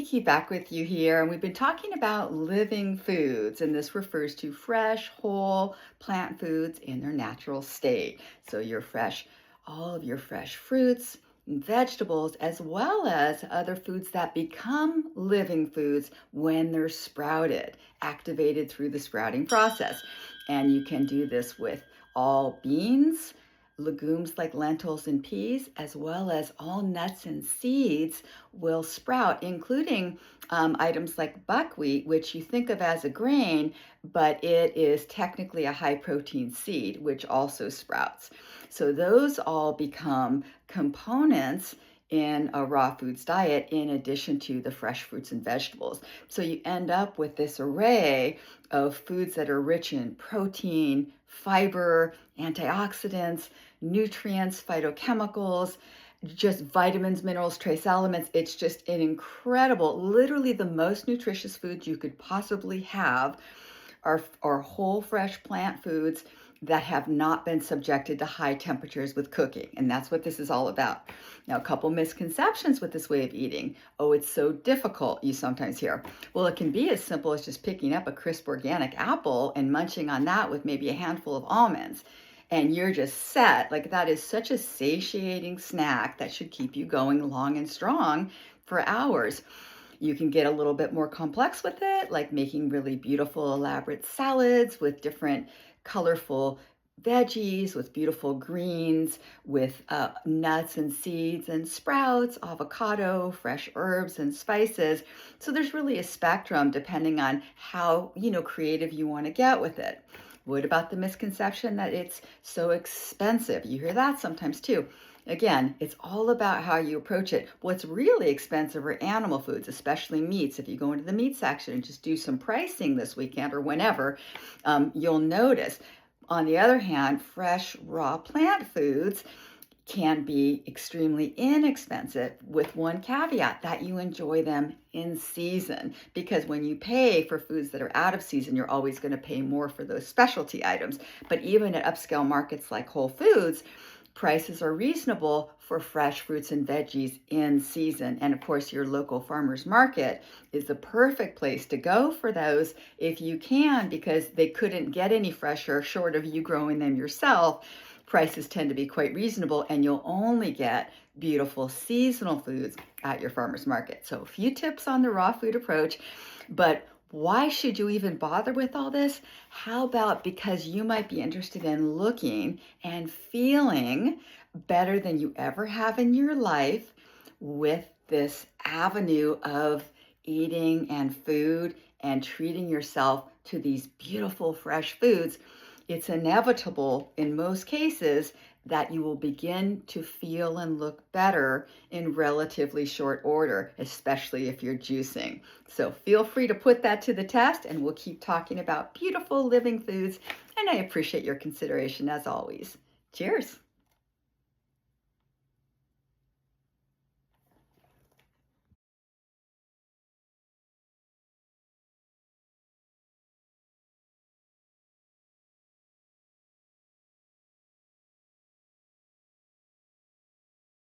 Kiki back with you here, and we've been talking about living foods, and this refers to fresh, whole plant foods in their natural state. So all of your fresh fruits and vegetables, as well as other foods that become living foods when they're sprouted, activated through the sprouting process. And you can do this with all beans, legumes like lentils and peas, as well as all nuts and seeds will sprout, including items like buckwheat, which you think of as a grain, but it is technically a high protein seed, which also sprouts. So those all become components in a raw foods diet in addition to the fresh fruits and vegetables. So you end up with this array of foods that are rich in protein, fiber, antioxidants, nutrients, phytochemicals, just vitamins, minerals, trace elements. It's just an incredible, literally the most nutritious foods you could possibly have are whole, fresh plant foods that have not been subjected to high temperatures with cooking. And that's what this is all about. Now, a couple misconceptions with this way of eating. Oh, it's so difficult, you sometimes hear. Well, it can be as simple as just picking up a crisp organic apple and munching on that with maybe a handful of almonds. And you're just set. Like, that is such a satiating snack that should keep you going long and strong for hours. You can get a little bit more complex with it, like making really beautiful, elaborate salads with different colorful veggies, with beautiful greens, with nuts and seeds and sprouts, avocado, fresh herbs and spices. So there's really a spectrum depending on how, creative you want to get with it. What about the misconception that it's so expensive? You hear that sometimes too. Again, it's all about how you approach it. What's really expensive are animal foods, especially meats. If you go into the meat section and just do some pricing this weekend or whenever, you'll notice. On the other hand, fresh, raw plant foods can be extremely inexpensive, with one caveat that you enjoy them in season. Because when you pay for foods that are out of season, you're always going to pay more for those specialty items. But even at upscale markets like Whole Foods, prices are reasonable for fresh fruits and veggies in season. And of course, your local farmer's market is the perfect place to go for those if you can, because they couldn't get any fresher short of you growing them yourself. Prices tend to be quite reasonable, and you'll only get beautiful seasonal foods at your farmer's market. So a few tips on the raw food approach, but why should you even bother with all this? How about because you might be interested in looking and feeling better than you ever have in your life with this avenue of eating and food and treating yourself to these beautiful fresh foods. It's inevitable in most cases that you will begin to feel and look better in relatively short order, especially if you're juicing. So feel free to put that to the test, and we'll keep talking about beautiful living foods. And I appreciate your consideration as always. Cheers.